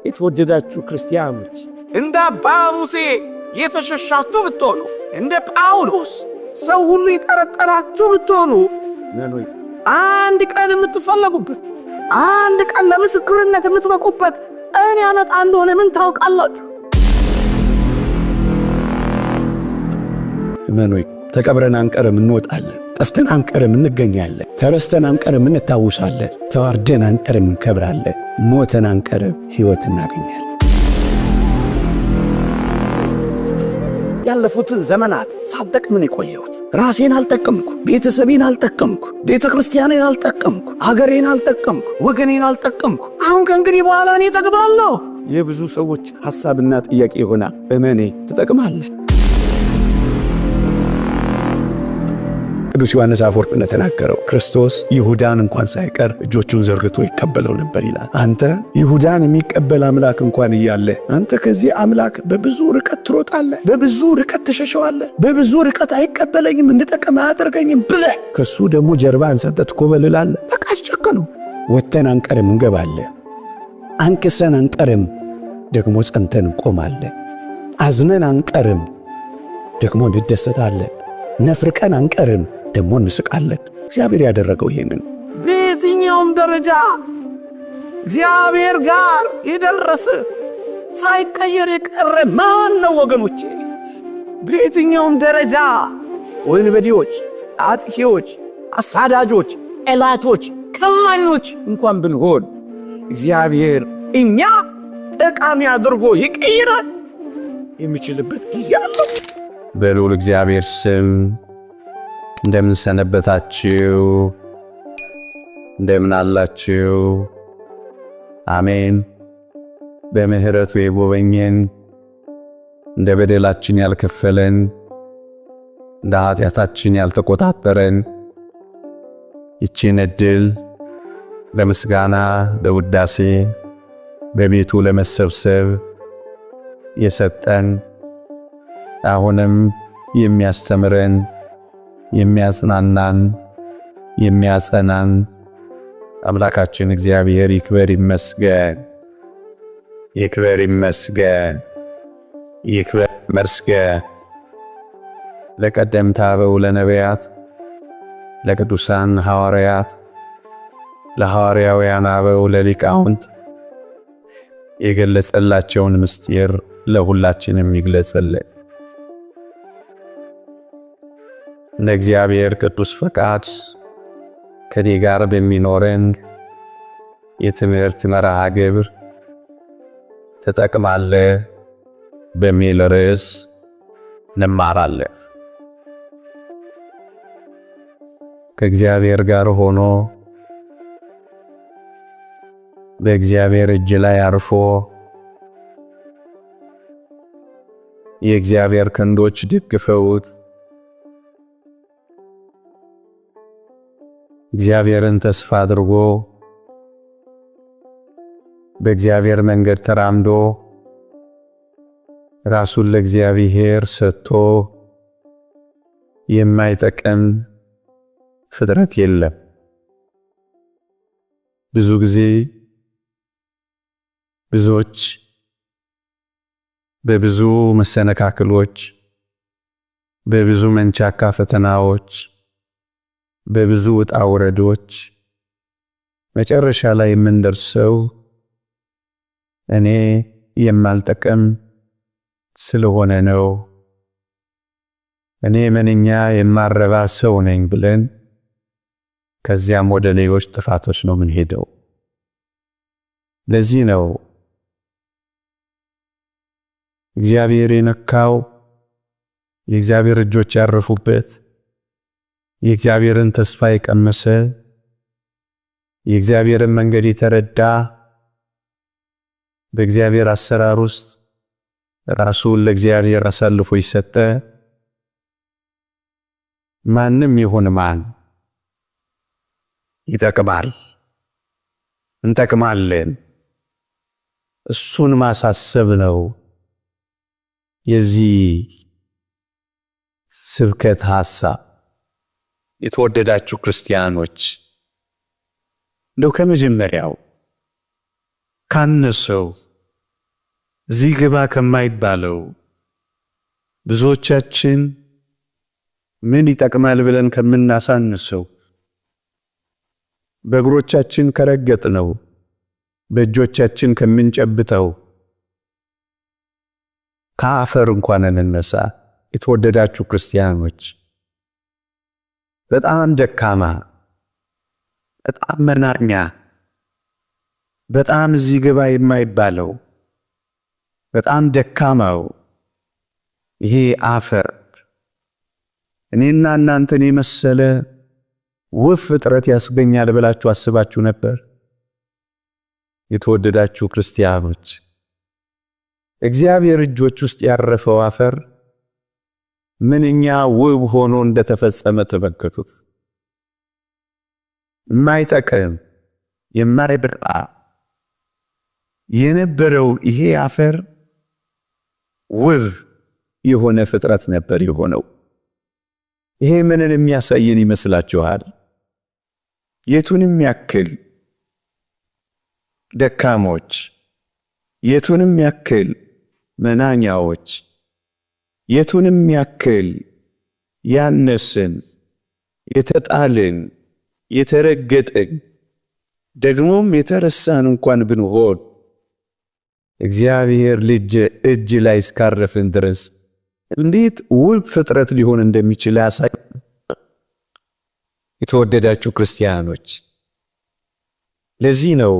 የተወደዳችሁ ክርስቲያኖች እንደ አባ ሙሴ የተሸሻችሁ ብትሆኑ እንደ ጳውሎስ ሰው ሁሉ ይጠረጠራችሁ ብትሆኑ ነኖይ አንድ ቀን የምትፈለጉበት አንድ ቀን ለምስክርነት የምትበቁበት እኔ አመጣ እንደሆነ ምን ታውቃላችሁ? መኖይ ተቀብረን አንቀርም እንወጣለን፣ ጠፍተን አንቀርም እንገኛለን፣ ተረስተን አንቀርም እንታውሳለን፣ ተዋርደን አንቀርም እንከብራለን፣ ሞተን አንቀርም ሕይወት እናገኛለን። ያለፉትን ዘመናት ሳልጠቅም ነው የቆየሁት። ራሴን አልጠቀምኩ፣ ቤተሰቤን አልጠቀምኩ፣ ቤተክርስቲያኔን አልጠቀምኩ፣ ሀገሬን አልጠቀምኩ፣ ወገኔን አልጠቀምኩ። አሁን ከእንግዲህ በኋላ እኔ እጠቅማለሁ። የብዙ ሰዎች ሐሳብና ጥያቄ ይሆናል። እመኔ ትጠቅማለህ። ቅዱስ ዮሐንስ አፈወርቅ እንደተናገረው ክርስቶስ ይሁዳን እንኳን ሳይቀር እጆቹን ዘርግቶ ይቀበለው ነበር ይላል። አንተ ይሁዳን የሚቀበል አምላክ እንኳን እያለ አንተ ከዚህ አምላክ በብዙ ርቀት ትሮጣለህ፣ በብዙ ርቀት ትሸሸዋለህ፣ በብዙ ርቀት አይቀበለኝም፣ እንድጠቀም አያደርገኝም ብለህ ከሱ ደግሞ ጀርባህን ሰጥተህ ትኮበልላለህ። በቃ አስጨከነው። ወጥተን አንቀርም እንገባለን፣ አንክሰን አንቀርም ደግሞ ጸንተን እንቆማለን፣ አዝነን አንቀርም ደግሞ እንደሰታለን፣ ነፍርቀን አንቀርም ደግሞ እንስቃለን። እግዚአብሔር ያደረገው ይሄንን በየትኛውም ደረጃ እግዚአብሔር ጋር የደረሰ ሳይቀየር የቀረ ማን ነው ወገኖቼ? በየትኛውም ደረጃ ወንበዴዎች፣ አጥቂዎች፣ አሳዳጆች፣ ጠላቶች፣ ከማኞች እንኳን ብንሆን እግዚአብሔር እኛ ጠቃሚ አድርጎ ይቀይራል የሚችልበት ጊዜ አለ። በልዑል እግዚአብሔር ስም እንደምን ሰነበታችሁ? እንደምን አላችሁ? አሜን። በምህረቱ የጎበኘን እንደ በደላችን ያልከፈለን እንደ ኃጢአታችን ያልተቆጣጠረን ይህችን ዕድል ለምስጋና ለውዳሴ በቤቱ ለመሰብሰብ የሰጠን አሁንም የሚያስተምረን የሚያጽናናን የሚያጸናን አምላካችን እግዚአብሔር ይክበር ይመስገን፣ ይክበር ይመስገን፣ ይክበር ይመስገን። ለቀደምት አበው ለነቢያት፣ ለቅዱሳን ሐዋርያት፣ ለሐዋርያውያን አበው ለሊቃውንት የገለጸላቸውን ምስጢር ለሁላችንም ይግለጽልን። እንደ እግዚአብሔር ቅዱስ ፈቃድ ከኔ ጋር በሚኖረን የትምህርት መርሃ ግብር ትጠቅማለህ በሚል ርዕስ እንማራለን። ከእግዚአብሔር ጋር ሆኖ በእግዚአብሔር እጅ ላይ አርፎ የእግዚአብሔር ክንዶች ደግፈውት እግዚአብሔርን ተስፋ አድርጎ በእግዚአብሔር መንገድ ተራምዶ ራሱን ለእግዚአብሔር ሰጥቶ የማይጠቅም ፍጥረት የለም። ብዙ ጊዜ ብዙዎች በብዙ መሰነካክሎች፣ በብዙ መንቻካ ፈተናዎች፣ በብዙ ውጣ ውረዶች መጨረሻ ላይ የምንደርሰው እኔ የማልጠቅም ስለሆነ ነው፣ እኔ ምንኛ የማረባ ሰው ነኝ ብለን ከዚያም ወደ ሌሎች ጥፋቶች ነው የምንሄደው። ለዚህ ነው እግዚአብሔር የነካው የእግዚአብሔር እጆች ያረፉበት የእግዚአብሔርን ተስፋ የቀመሰ የእግዚአብሔርን መንገድ የተረዳ በእግዚአብሔር አሰራር ውስጥ ራሱን ለእግዚአብሔር አሳልፎ ይሰጠ ማንም ይሁን ማን ይጠቅማል፣ እንጠቅማለን። እሱን ማሳሰብ ነው የዚህ ስብከት ሐሳብ። የተወደዳችሁ ክርስቲያኖች እንደው ከመጀመሪያው ካነሰው እዚህ ግባ ከማይባለው ብዙዎቻችን ምን ይጠቅማል ብለን ከምናሳንሰው በእግሮቻችን ከረገጥነው በእጆቻችን ከምንጨብጠው ከአፈር እንኳን እንነሳ። የተወደዳችሁ ክርስቲያኖች በጣም ደካማ፣ በጣም መናኛ፣ በጣም እዚህ ግባ የማይባለው በጣም ደካማው ይሄ አፈር እኔና እናንተን የመሰለ ውብ ፍጥረት ያስገኛል ብላችሁ አስባችሁ ነበር? የተወደዳችሁ ክርስቲያኖች እግዚአብሔር እጆች ውስጥ ያረፈው አፈር ምንኛ ውብ ሆኖ እንደተፈጸመ ተመልከቱት። የማይጠቅም የማይበራ የነበረው ይሄ አፈር ውብ የሆነ ፍጥረት ነበር የሆነው። ይሄ ምንን የሚያሳየን ይመስላችኋል? የቱንም ያክል ደካሞች፣ የቱንም ያክል መናኛዎች፣ የቱንም ያክል ያነስን፣ የተጣልን፣ የተረገጥን፣ ደግሞም የተረሳን እንኳን ብንሆን እግዚአብሔር ልጅ እጅ ላይ እስካረፍን ድረስ እንዴት ውብ ፍጥረት ሊሆን እንደሚችል ያሳይ። የተወደዳችሁ ክርስቲያኖች ለዚህ ነው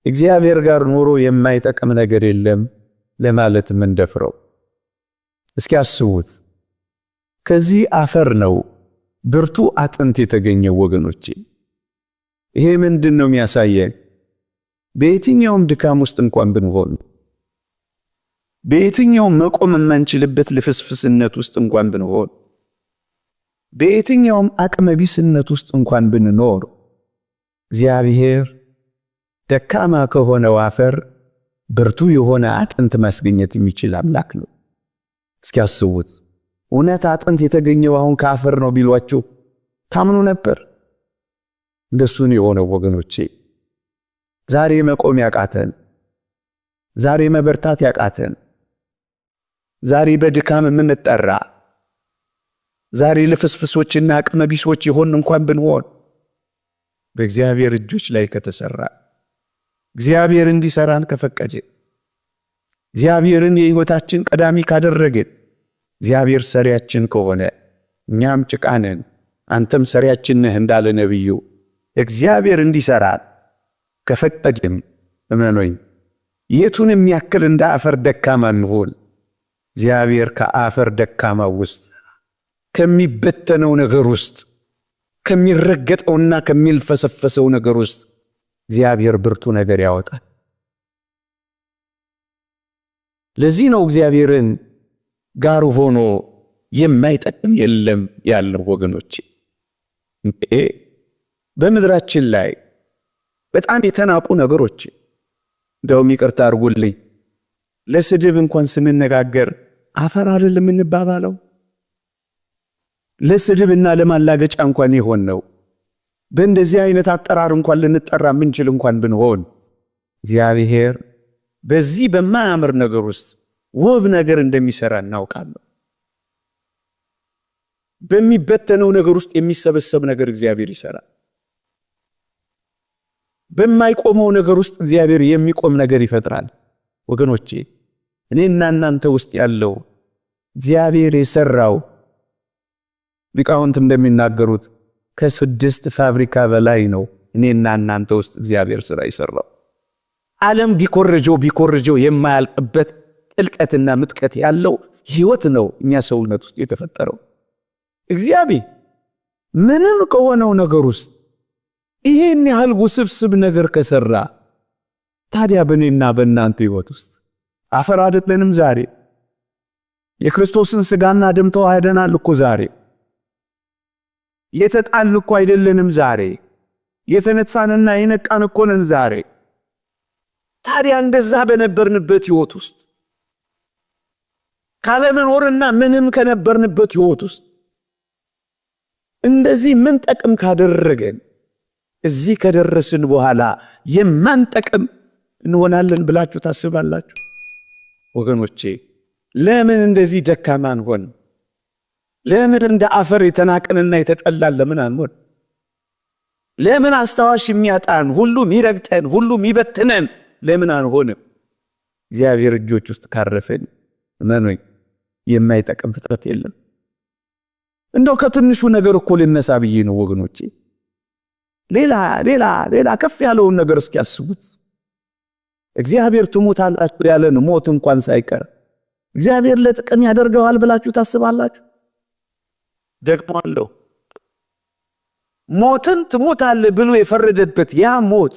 እግዚአብሔር ጋር ኑሮ የማይጠቅም ነገር የለም ለማለት ምንደፍረው። እስኪ አስቡት፣ ከዚህ አፈር ነው ብርቱ አጥንት የተገኘው ወገኖቼ። ይሄ ምንድነው የሚያሳየን? በየትኛውም ድካም ውስጥ እንኳን ብንሆን፣ በየትኛውም መቆም የማንችልበት ልፍስፍስነት ውስጥ እንኳን ብንሆን፣ በየትኛውም አቅመ ቢስነት ውስጥ እንኳን ብንኖር እግዚአብሔር ደካማ ከሆነው አፈር ብርቱ የሆነ አጥንት ማስገኘት የሚችል አምላክ ነው። እስኪ አስቡት፣ እውነት አጥንት የተገኘው አሁን ከአፈር ነው ቢሏችሁ ታምኑ ነበር? እንደሱ ነው የሆነው ወገኖቼ። ዛሬ መቆም ያቃተን፣ ዛሬ መበርታት ያቃተን፣ ዛሬ በድካም የምንጠራ፣ ዛሬ ልፍስፍሶችና አቅመ ቢሶች የሆን እንኳን ብንሆን በእግዚአብሔር እጆች ላይ ከተሰራ፣ እግዚአብሔር እንዲሰራን ከፈቀደ፣ እግዚአብሔርን የሕይወታችን ቀዳሚ ካደረገን፣ እግዚአብሔር ሰሪያችን ከሆነ እኛም ጭቃነን አንተም ሰሪያችን ነህ እንዳለ ነብዩ እግዚአብሔር እንዲሰራን ከፈቀደም እመኖኝ የቱንም ያክል እንደ አፈር ደካማ እንሆን እግዚአብሔር ከአፈር ደካማ ውስጥ ከሚበተነው ነገር ውስጥ ከሚረገጠውና ከሚልፈሰፈሰው ነገር ውስጥ እግዚአብሔር ብርቱ ነገር ያወጣል። ለዚህ ነው እግዚአብሔርን ጋር ሆኖ የማይጠቅም የለም ያለው ወገኖቼ። በምድራችን ላይ በጣም የተናቁ ነገሮች እንደውም ይቅርታ አድርጉልኝ ለስድብ እንኳን ስንነጋገር አፈር አይደለም እንባባለው። ለስድብና ለማላገጫ እንኳን ይሆን ነው። በእንደዚህ አይነት አጠራር እንኳን ልንጠራ ምንችል እንኳን ብንሆን እግዚአብሔር በዚህ በማያምር ነገር ውስጥ ውብ ነገር እንደሚሰራ እናውቃለን። በሚበተነው ነገር ውስጥ የሚሰበሰብ ነገር እግዚአብሔር ይሰራል። በማይቆመው ነገር ውስጥ እግዚአብሔር የሚቆም ነገር ይፈጥራል። ወገኖቼ እኔና እናንተ ውስጥ ያለው እግዚአብሔር የሰራው ሊቃውንት እንደሚናገሩት ከ6 ፋብሪካ በላይ ነው እኔና እናንተ ውስጥ እግዚአብሔር ስራ ይሰራው። ዓለም ቢኮርጀው የማያልቅበት ጥልቀትና ምጥቀት ያለው ህይወት ነው እኛ ሰውነት ውስጥ የተፈጠረው። እግዚአብሔር ምንም ከሆነው ነገር ውስጥ ይሄን ያህል ውስብስብ ነገር ከሰራ ታዲያ በእኔና በእናንተ ህይወት ውስጥ አፈር አይደለንም? ዛሬ የክርስቶስን ሥጋና ደም ተዋህደናል እኮ ዛሬ። የተጣልን እኮ አይደለንም ዛሬ። የተነሳንና የነቃን እኮ ነን ዛሬ። ታዲያ እንደዛ በነበርንበት ህይወት ውስጥ ካለመኖርና ምንም ከነበርንበት ህይወት ውስጥ እንደዚህ ምን ጠቅም ካደረገን እዚህ ከደረስን በኋላ የማንጠቅም እንሆናለን ብላችሁ ታስባላችሁ? ወገኖቼ ለምን እንደዚህ ደካማን ሆን? ለምን እንደ አፈር የተናቀንና የተጠላን ለምን አንሆን? ለምን አስተዋሽ የሚያጣን ሁሉ የሚረግጠን ሁሉ የሚበትነን ለምን አንሆንም? እግዚአብሔር እጆች ውስጥ ካረፈን እመኑኝ የማይጠቅም ፍጥረት የለም። እንደው ከትንሹ ነገር እኮ ልነሳ ብዬ ነው ወገኖቼ። ሌላ ከፍ ያለውን ነገር እስኪ ያስቡት። እግዚአብሔር ትሞታላችሁ ያለን ሞት እንኳን ሳይቀር እግዚአብሔር ለጥቅም ያደርገዋል ብላችሁ ታስባላችሁ? ደግሞ አለው ሞትን ትሞታለህ ብሎ የፈረደበት ያ ሞት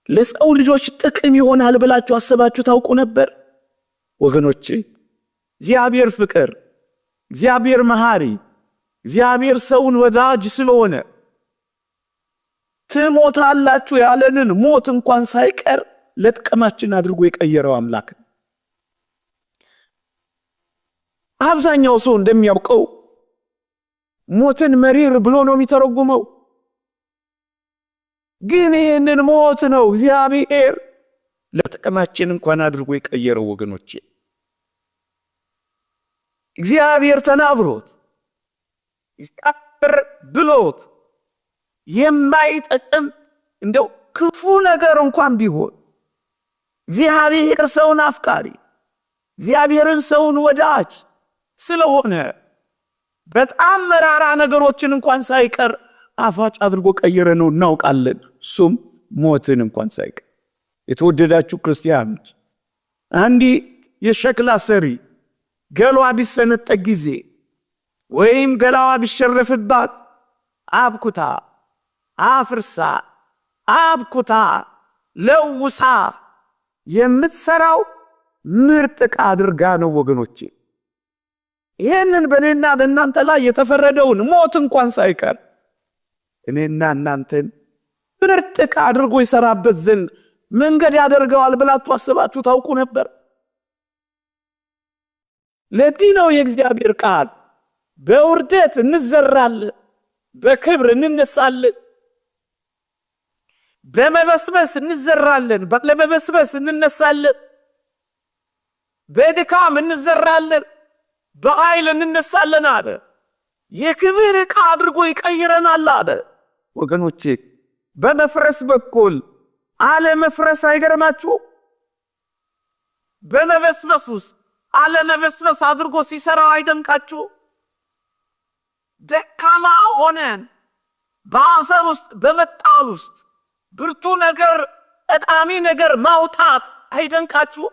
ለሰው ልጆች ጥቅም ይሆናል ብላችሁ አስባችሁ ታውቁ ነበር? ወገኖቼ እግዚአብሔር ፍቅር፣ እግዚአብሔር መሐሪ፣ እግዚአብሔር ሰውን ወዳጅ ስለሆነ ትሞታላችሁ ያለንን ሞት እንኳን ሳይቀር ለጥቅማችን አድርጎ የቀየረው አምላክ። አብዛኛው ሰው እንደሚያውቀው ሞትን መሪር ብሎ ነው የሚተረጉመው። ግን ይህንን ሞት ነው እግዚአብሔር ለጥቅማችን እንኳን አድርጎ የቀየረው ወገኖቼ። እግዚአብሔር ተናብሮት እግዚአብሔር ብሎት የማይጠቅም እንደው ክፉ ነገር እንኳን ቢሆን እግዚአብሔር ሰውን አፍቃሪ፣ እግዚአብሔርን ሰውን ወዳጅ ስለሆነ በጣም መራራ ነገሮችን እንኳን ሳይቀር አፋጭ አድርጎ ቀየረ ነው እናውቃለን። እሱም ሞትን እንኳን ሳይቀር። የተወደዳችሁ ክርስቲያኖች አንዲ የሸክላ ሰሪ ገሏ ቢሰነጠቅ ጊዜ ወይም ገላዋ ቢሸረፍባት አብኩታ አፍርሳ አብኩታ ለውሳ የምትሰራው ምርጥ ዕቃ አድርጋ ነው ወገኖቼ። ይህንን በእኔና በእናንተ ላይ የተፈረደውን ሞት እንኳን ሳይቀር እኔና እናንተን ምርጥ ዕቃ አድርጎ ይሰራበት ዘንድ መንገድ ያደርገዋል ብላችሁ አስባችሁ ታውቁ ነበር? ለዚህ ነው የእግዚአብሔር ቃል በውርደት እንዘራለን፣ በክብር እንነሳለን፣ በመበስበስ እንዘራለን፣ ለመበስበስ እንነሳለን፣ በድካም እንዘራለን፣ በኃይል እንነሳለን አለ። የክብር ዕቃ አድርጎ ይቀይረናል አለ። ወገኖቼ በመፍረስ በኩል አለመፍረስ አይገርማችሁ? በመበስበስ ውስጥ አለመበስበስ አድርጎ ሲሰራው አይደንቃችሁ? ደካማ ሆነን በአዘር ውስጥ በመጣል ውስጥ ብርቱ ነገር ጠቃሚ ነገር ማውጣት አይደንቃችሁ?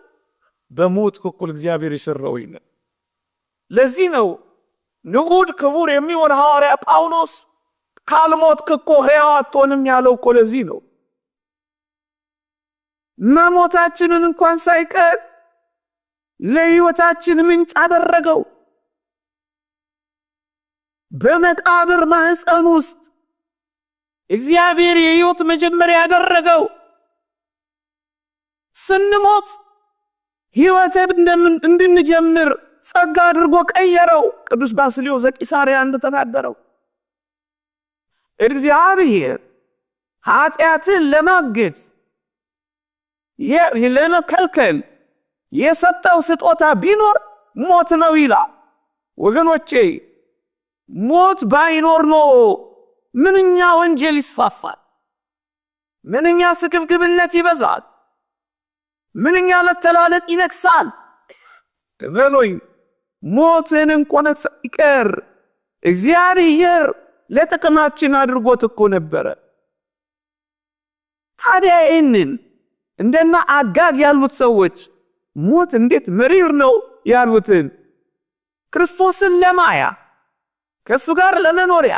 በሞት በኩል እግዚአብሔር ይሰራው ይላል። ለዚህ ነው ንዑድ ክቡር የሚሆን ሐዋርያ ጳውሎስ ካልሞትክ እኮ ሕያው አትሆንም ያለው እኮ ለዚህ ነው። መሞታችንን እንኳን ሳይቀር ለሕይወታችን ምንጭ አደረገው። በመቃብር ማህፀን ውስጥ እግዚአብሔር የሕይወት መጀመሪያ ያደረገው። ስንሞት ሕይወትን እንድንጀምር ጸጋ አድርጎ ቀየረው። ቅዱስ ባስልዮስ ዘቂሳርያ እንደተናገረው እግዚአብሔር ኃጢአትን ለማገድ ለመከልከል የሰጠው ስጦታ ቢኖር ሞት ነው ይላል። ወገኖቼ ሞት ባይኖር ነው ምንኛ ወንጀል ይስፋፋል፣ ምንኛ ስግብግብነት ይበዛል፣ ምንኛ መተላለቅ ይነግሳል። እመኑኝ ሞትን እንኳን ሳይቀር እግዚአብሔር ለጥቅማችን አድርጎት እኮ ነበረ። ታዲያ ይህንን እንደና አጋግ ያሉት ሰዎች ሞት እንዴት መሪር ነው ያሉትን ክርስቶስን ለማያ ከሱ ጋር ለመኖሪያ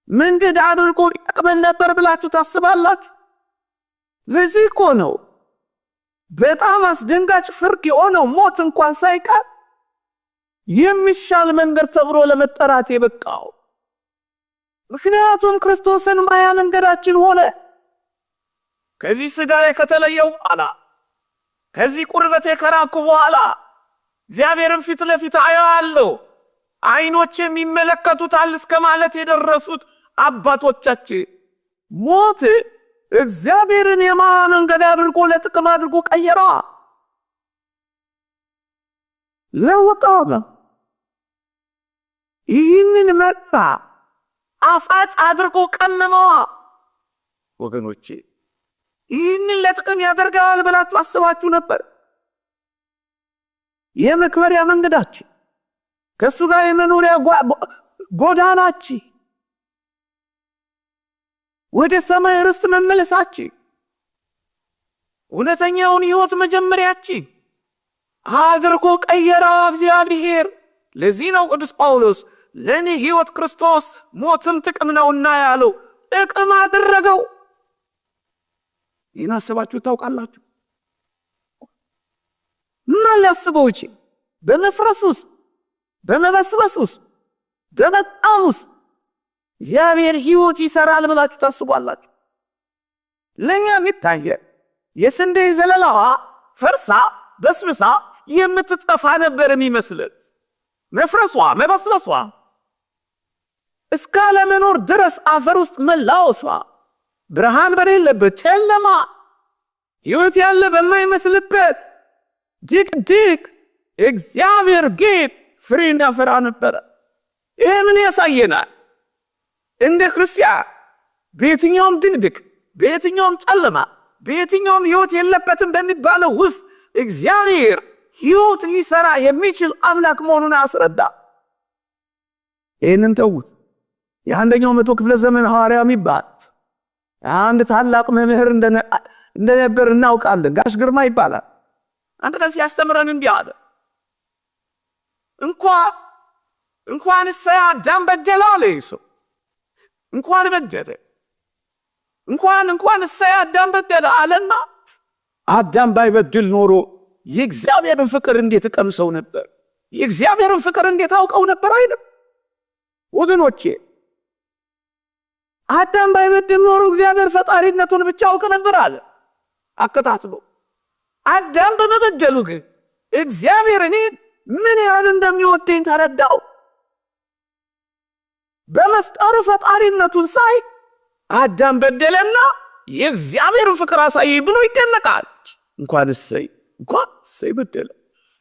መንገድ አድርጎ ይቀበል ነበር ብላችሁ ታስባላችሁ? ለዚህ እኮ ነው በጣም አስደንጋጭ ፍርድ የሆነው ሞት እንኳን ሳይቀር የሚሻል መንገድ ተብሎ ለመጠራት የበቃው። ምክንያቱም ክርስቶስን ማያ መንገዳችን ሆነ። ከዚህ ሥጋዬ ከተለየው በኋላ ከዚህ ቁርበቴ ከራኩ በኋላ እግዚአብሔርን ፊት ለፊት አየዋለሁ፣ አይኖቼም ይመለከቱታል እስከ ማለት የደረሱት አባቶቻችን ሞት እግዚአብሔርን የማን መንገድ አድርጎ ለጥቅም አድርጎ ቀየራ ለወጣው። ይህንን መጣ አፋጭ አድርጎ ቀመመዋ። ወገኖቼ ይህንን ለጥቅም ያደርጋል ብላችሁ አስባችሁ ነበር? የመክበሪያ መንገዳችን ከሱ ጋር የመኖሪያ ጎዳናችን ወደ ሰማይ ርስት መመለሳችን እውነተኛውን ሕይወት መጀመሪያችን አድርጎ ቀየራ እግዚአብሔር። ለዚህ ነው ቅዱስ ጳውሎስ ለኔ ሕይወት ክርስቶስ ሞትም ጥቅም ነውና ያለው። ጥቅም አደረገው። ይህን አስባችሁ ታውቃላችሁ? ምን ሊያስበው ይችላል? በመፍረሱስ፣ በመበስበሱስ፣ በመጣሙስ እግዚአብሔር ሕይወት ይሰራል ብላችሁ ታስባላችሁ? ለኛ የሚታየ የስንዴ ዘለላዋ ፈርሳ በስብሳ የምትጠፋ ነበር የሚመስለት። መፍረሷ መበስበሷ እስከ ለመኖር ድረስ አፈር ውስጥ መላወሷ ብርሃን በሌለበት ጨለማ ሕይወት ያለ በማይመስልበት ድቅድቅ እግዚአብሔር ግን ፍሬን ያፈራ ነበረ። ይህ ምን ያሳየናል? እንደ ክርስቲያን በየትኛውም ድቅድቅ፣ በየትኛውም ጨለማ፣ በየትኛውም ሕይወት የለበትም በሚባለው ውስጥ እግዚአብሔር ሕይወት ሊሰራ የሚችል አምላክ መሆኑን አስረዳ። ይህንን ተውት። የአንደኛው መቶ ክፍለ ዘመን ሐዋርያ የሚባል አንድ ታላቅ መምህር እንደነበር እናውቃለን። ጋሽ ግርማ ይባላል። አንድ ቀን ሲያስተምረን እንዲህ አለ። እንኳን አዳም በደለ አለ። ሰው እንኳን በደለ እንኳን አዳም በደለ አለና አዳም ባይበድል ኖሮ የእግዚአብሔርን ፍቅር እንዴት ቀምሰው ነበር? የእግዚአብሔርን ፍቅር እንዴት አውቀው ነበር? አይደል ወገኖቼ? አዳም ባይበድል ኖሮ እግዚአብሔር ፈጣሪነቱን ብቻ አውቀ ነበር አለ። አከታትሎ አዳም በመበደሉ ግን እግዚአብሔር እኔ ምን ያህል እንደሚወደኝ ተረዳው። በመስጠሩ ፈጣሪነቱን ሳይ አዳም በደለና የእግዚአብሔርን ፍቅር አሳይ ብሎ ይደነቃል። እንኳን እሰይ በደለ።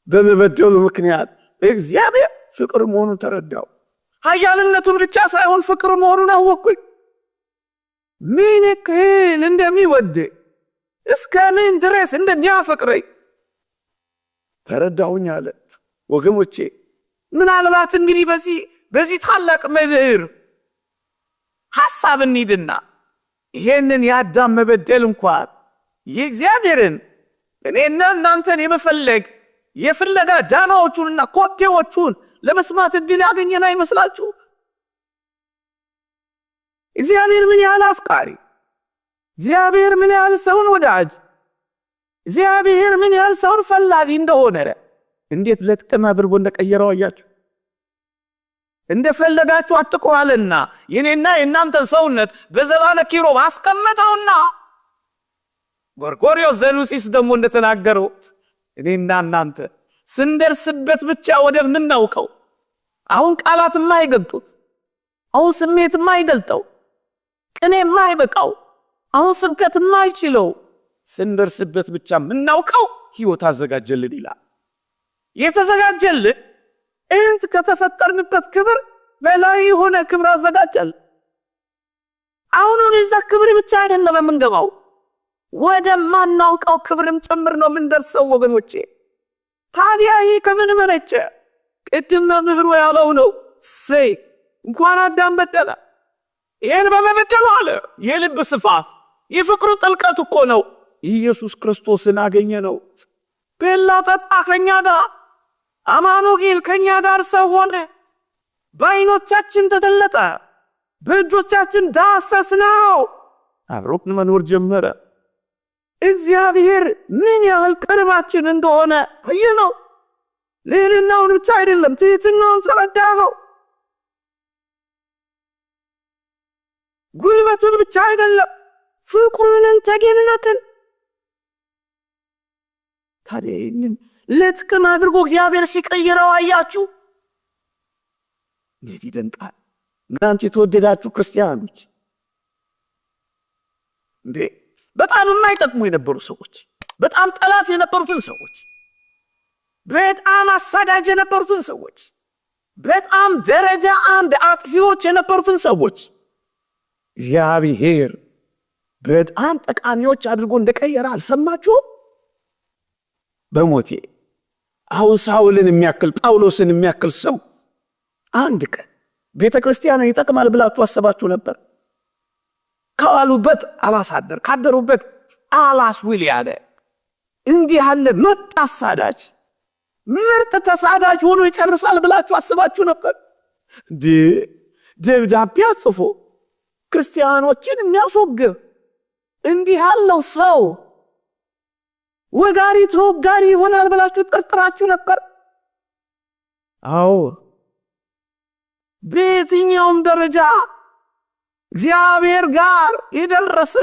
በመበደሉ ምክንያት እግዚአብሔር ፍቅር መሆኑን ተረዳው። ኃያልነቱን ብቻ ሳይሆን ፍቅር መሆኑን አወቅኩኝ። ምን ያህል እንደሚወደኝ እስከ ምን ድረስ እንደሚያፈቅረኝ ተረዳሁኝ አለ። ወገኖቼ ምናልባት እንግዲህ በዚህ ታላቅ መምህር ሐሳብ እንሂድና ይሄንን የአዳም መበደል እንኳን የእግዚአብሔርን እኔና እናንተን የፍለጋ ዳናዎቹንና ኮቴዎቹን ለመስማት እድል ያገኘን አይመስላችሁ? እግዚአብሔር ምን ያህል አፍቃሪ፣ እግዚአብሔር ምን ያህል ሰውን ወዳጅ፣ እግዚአብሔር ምን ያህል ሰውን ፈላጊ እንደሆነ እንዴት ለጥቅም አድርጎ እንደቀየረው አያችሁ? እንደፈለጋችሁ አትቆዋልና የኔና የእናንተን ሰውነት በዘባነ ኪሮብ አስቀመጠውና ጎርጎርዮስ ዘኑሲስ ደግሞ እንደተናገረው እኔና እናንተ ስንደርስበት ብቻ ወደምናውቀው አሁን ቃላት የማይገልጡት አሁን ስሜት የማይገልጠው ቅኔ የማይበቃው አሁን ስብከት የማይችለው ስንደርስበት ብቻ የምናውቀው ሕይወት አዘጋጀልን ይላል። የተዘጋጀልን እንት ከተፈጠርንበት ክብር በላይ የሆነ ክብር አዘጋጀልን። አሁን እዛ ክብር ብቻ አይደለም የምንገባው፣ ወደ ማናውቀው ክብርም ጭምር ነው የምንደርሰው ወገኖቼ። ታዲያ ይህ ከምን መረጨ? ቅድም መምህሩ ያለው ነው። እንኳን አዳም በደለ። ይህን በመበደሉ አለ የልብ ስፋት የፍቅሩ ጥልቀት እኮ ነው። ኢየሱስ ክርስቶስን አገኘ ነው። በላ ጠጣ ከኛ ጋር፣ አማኑኤል ከኛ ጋር ሰው ሆነ። በዓይኖቻችን ተገለጠ፣ በእጆቻችን ዳሰስነው፣ አብሮት መኖር ጀመረ። እግዚአብሔር ምን ያህል ቅርባችን እንደሆነ አየነው። ልዕልናውን ብቻ አይደለም ትሕትናውን ተረዳነው። ጉልበቱን ብቻ አይደለም ፍቅሩንም ተገኝነትን። ታዲያ ይህንን ለጥቅም አድርጎ እግዚአብሔር ሲቀይረው አያችሁ? እንዴት ይደንቃል! እናንተ የተወደዳችሁ ክርስቲያኖች እንዴ በጣም የማይጠቅሙ የነበሩ ሰዎች፣ በጣም ጠላት የነበሩትን ሰዎች፣ በጣም አሳዳጅ የነበሩትን ሰዎች፣ በጣም ደረጃ አንድ አጥፊዎች የነበሩትን ሰዎች እግዚአብሔር በጣም ጠቃሚዎች አድርጎ እንደቀየረ አልሰማችሁም? በሞቴ አሁን ሳውልን የሚያክል ጳውሎስን የሚያክል ሰው አንድ ቀን ቤተክርስቲያንን ይጠቅማል ብላችሁ አሰባችሁ ነበር? ካሉበት አላሳደር ካደሩበት አላስውል ያለ እንዲህ ያለ መጣ አሳዳጅ ምርጥ ተሳዳጅ ሆኖ ይጨርሳል ብላችሁ አስባችሁ ነበር? ደብዳቤ ጽፎ ክርስቲያኖችን የሚያስወግር እንዲህ ያለው ሰው ወጋሪ ተወጋሪ ይሆናል ብላችሁ ጠርጥራችሁ ነበር? አዎ። በየትኛውም ደረጃ እግዚአብሔር ጋር የደረሰ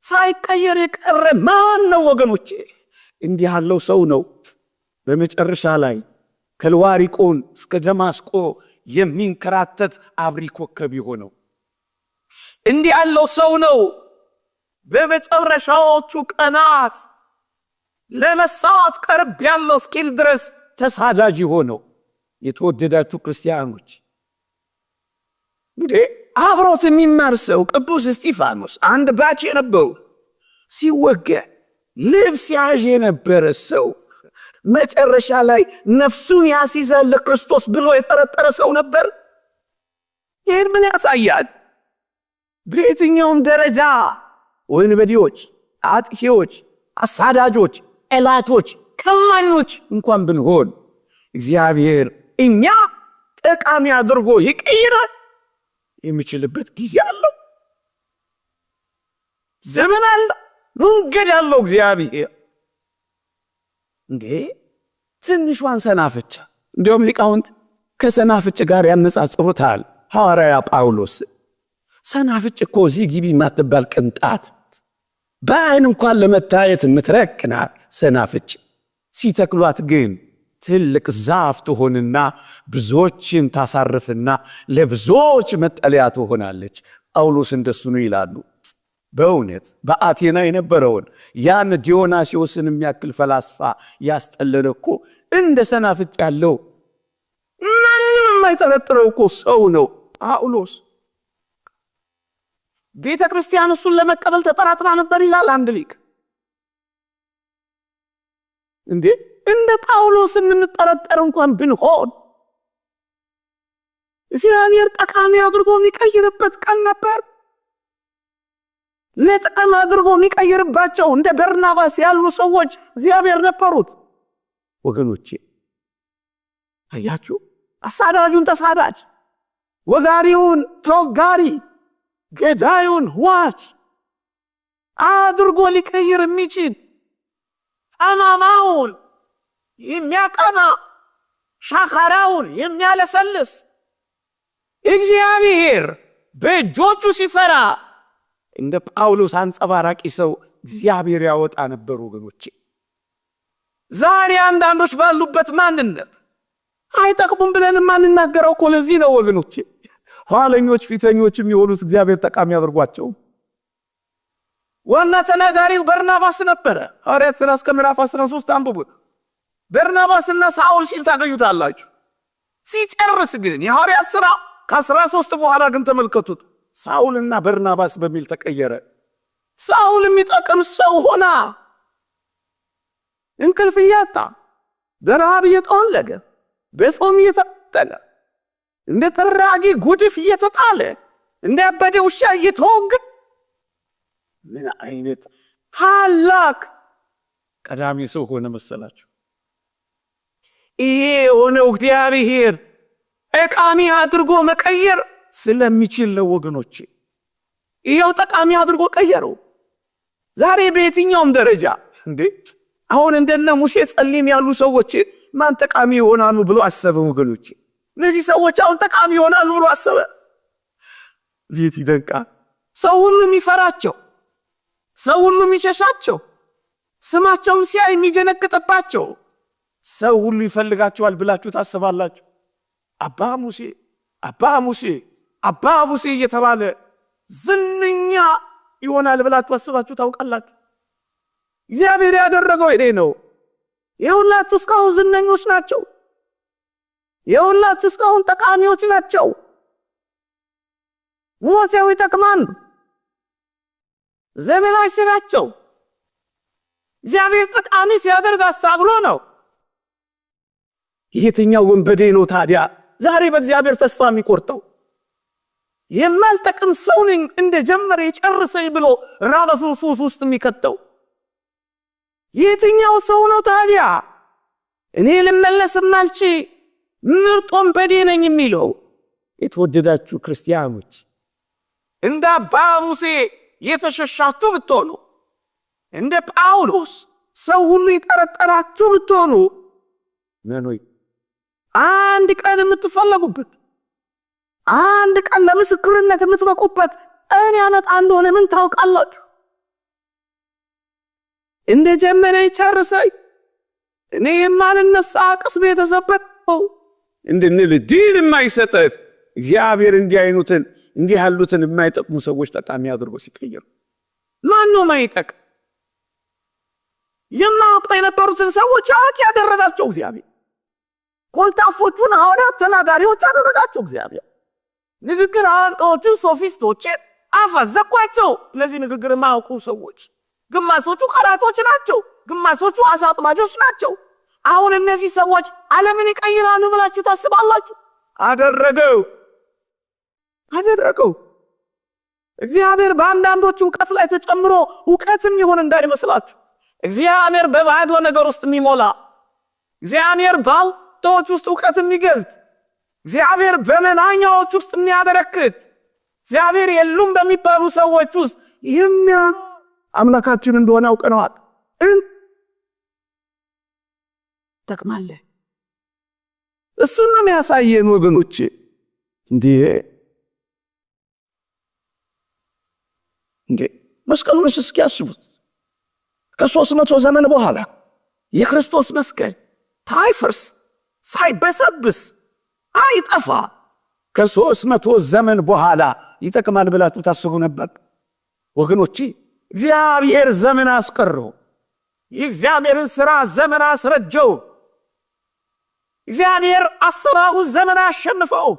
ሳይቀየር የቀረ ማን ነው ወገኖቼ? እንዲህ ያለው ሰው ነው በመጨረሻ ላይ ከልዋሪቆን እስከ ደማስቆ የሚንከራተት አብሪ ኮከብ የሆነው። እንዲህ ያለው ሰው ነው በመጨረሻዎቹ ቀናት ለመሳት ቀርብ ያለው እስኪል ድረስ ተሳዳጅ የሆነው። የተወደዳችሁ ክርስቲያኖች እንዴ አብሮት የሚማር ሰው ቅዱስ እስጢፋኖስ አንድ ባች የነበሩ ሲወገ ልብስ ያዥ የነበረ ሰው መጨረሻ ላይ ነፍሱን ያስይዛል ለክርስቶስ ብሎ የጠረጠረ ሰው ነበር። ይህን ምን ያሳያል? በየትኛውም ደረጃ ወንበዴዎች፣ አጥፊዎች፣ አሳዳጆች፣ ጠላቶች፣ ከማኞች እንኳን ብንሆን እግዚአብሔር እኛ ጠቃሚ አድርጎ ይቀይራል የሚችልበት ጊዜ አለው፣ ዘመን አለ፣ መንገድ ያለው እግዚአብሔር። እንዴ ትንሿን ሰናፍጭ እንዲሁም ሊቃውንት ከሰናፍጭ ጋር ያነጻጽሩታል። ሐዋርያ ጳውሎስ ሰናፍጭ እኮ እዚህ ግቢ ማትባል ቅንጣት በአይን እንኳን ለመታየት የምትረቅናት ሰናፍጭ ሲተክሏት ግን ትልቅ ዛፍ ትሆንና ብዙዎችን ታሳርፍና ለብዙዎች መጠለያ ትሆናለች። ጳውሎስ እንደሱ ነው ይላሉ። በእውነት በአቴና የነበረውን ያን ዲዮናስዮስን የሚያክል ፈላስፋ ያስጠለለ እኮ እንደ ሰናፍጭ ያለው ምንም የማይጠረጥረው እኮ ሰው ነው ጳውሎስ። ቤተ ክርስቲያን እሱን ለመቀበል ተጠራጥራ ነበር ይላል አንድ ሊቅ። እንዴ እንደ ጳውሎስ የምንጠረጠር እንኳን ብንሆን እግዚአብሔር ጠቃሚ አድርጎ የሚቀይርበት ቀን ነበር። ለጥቅም አድርጎ የሚቀይርባቸው እንደ በርናባስ ያሉ ሰዎች እግዚአብሔር ነበሩት። ወገኖቼ አያችሁ፣ አሳዳጁን ተሳዳጅ፣ ወጋሪውን ተወጋሪ፣ ገዳዩን ዋች አድርጎ ሊቀይር የሚችል ጠማማውን የሚያቀና ሻካራውን የሚያለሰልስ እግዚአብሔር በእጆቹ ሲሰራ እንደ ጳውሎስ አንጸባራቂ ሰው እግዚአብሔር ያወጣ ነበር። ወገኖቼ ዛሬ አንዳንዶች ባሉበት ማንነት አይጠቅሙም ብለን ማንናገረው እኮ ለዚህ ነው ወገኖቼ። ኋለኞች ፊተኞች የሚሆኑት እግዚአብሔር ጠቃሚ አድርጓቸው። ዋና ተናጋሪው በርናባስ ነበረ። ሐዋርያት ሥራ እስከ ምዕራፍ 13 አንብቡት። በርናባስና ሳውል ሲል ታገኙታላችሁ። ሲጨርስ ግን የሐዋርያት ሥራ ከ13 በኋላ ግን ተመልከቱት፣ ሳውልና በርናባስ በሚል ተቀየረ። ሳውል የሚጠቅም ሰው ሆና እንቅልፍ እያጣ በረሃብ እየጠወለገ በጾም እየተጠለ እንደ ተራጊ ጉድፍ እየተጣለ እንደ አበደ ውሻ እየተወገደ ምን አይነት ታላቅ ቀዳሚ ሰው ሆነ መሰላችሁ? ይሄ ሆነው እግዚአብሔር ጠቃሚ አድርጎ መቀየር ስለሚችል ነው ወገኖቼ። ይሄው ጠቃሚ አድርጎ ቀየረው። ዛሬ በየትኛውም ደረጃ እንዴ አሁን እንደነ ሙሴ ጸሊም ያሉ ሰዎች ማን ጠቃሚ ይሆናሉ ብሎ አሰበ ወገኖቼ? እነዚህ ሰዎች አሁን ጠቃሚ ይሆናሉ ብሎ አሰበ። እንዴት ይደንቃል! ሰው ሁሉ የሚፈራቸው፣ ሰው ሁሉ የሚሸሻቸው፣ ስማቸውን ሲያይ የሚደነግጥባቸው፣ ሰው ሁሉ ይፈልጋቸዋል ብላችሁ ታስባላችሁ? አባ ሙሴ፣ አባ ሙሴ፣ አባ ሙሴ እየተባለ ዝነኛ ይሆናል ብላችሁ አስባችሁ ታውቃላችሁ? እግዚአብሔር ያደረገው ይሄ ነው። የሁላችሁ እስካሁን ዝነኞች ናቸው። የሁላችሁ እስካሁን ጠቃሚዎች ናቸው። ሞተው ይጠቅማሉ። ዘመናዊ ናቸው። እግዚአብሔር ጠቃሚ ሲያደርግ አሳብሎ ነው። የትኛው ወንበዴ ነው ታዲያ ዛሬ በእግዚአብሔር ተስፋ የሚቆርጠው? የማልጠቅም ሰው ነኝ እንደጀመረ ይጨርሰኝ ብሎ ራሱን ሱስ ውስጥ የሚከተው የትኛው ሰው ነው ታዲያ እኔ ልመለስም አልችል ምርጥ ወንበዴ ነኝ የሚለው? የተወደዳችሁ ክርስቲያኖች እንደ አባ ሙሴ የተሸሻችሁ ብትሆኑ፣ እንደ ጳውሎስ ሰው ሁሉ ይጠረጠራችሁ ብትሆኑ፣ ነኖይ አንድ ቀን የምትፈለጉበት፣ አንድ ቀን ለምስክርነት የምትበቁበት እኔ ያመጣ እንደሆነ ምን ታውቃላችሁ? እንደ ጀመረ ይጨርሰኝ እኔ የማልነሳ ቅስሜ የተሰበረው እንድንል ድል የማይሰጠት እግዚአብሔር እንዲያይኑትን እንዲህ ያሉትን የማይጠቅሙ ሰዎች ጠቃሚ አድርጎ ሲቀየሩ ማነው ማይጠቅም? የማያውቁ የነበሩትን ሰዎች አዋቂ ያደረጋቸው እግዚአብሔር። ኮልታፎቹን ሐዋርያት ተናጋሪዎች ያደረጋቸው እግዚአብሔር። ንግግር አዋቂዎችን ሶፊስቶችን አፈዘኳቸው። ስለዚህ ንግግር የማያውቁ ሰዎች ግማሾቹ ቀራጮች ናቸው፣ ግማሾቹ አሳ አጥማጆች ናቸው። አሁን እነዚህ ሰዎች ዓለምን ይቀይራሉ ብላችሁ ታስባላችሁ? አደረገው። እግዚአብሔር በአንዳንዶቹ ዕውቀት ላይ ተጨምሮ ዕውቀትም ይሁን እንዳይመስላችሁ። እግዚአብሔር በባዶ ነገር ውስጥ የሚሞላ፣ እግዚአብሔር ባልቶች ውስጥ ዕውቀት የሚገልጥ፣ እግዚአብሔር በመናኛዎች ውስጥ የሚያበረክት፣ እግዚአብሔር የሉም በሚባሉ ሰዎች ውስጥ አምላካችን እንደሆነ አውቀናል። ተቀማለ እሱን ነው የሚያሳየን ወገኖቼ። እንዴ መስቀሉን እስኪያስቡት ከ300 ዘመን በኋላ የክርስቶስ መስቀል ሳይፈርስ ሳይበሰብስ አይጠፋ ከ300 ዘመን በኋላ ይጠቅማል ብላችሁ ታስቡ ነበር ወገኖቼ? እግዚአብሔር ዘመን አስቀረው። የእግዚአብሔርን ሥራ ዘመን አስረጀው። እግዚአብሔር አሰራሩ ዘመን አሸንፈው።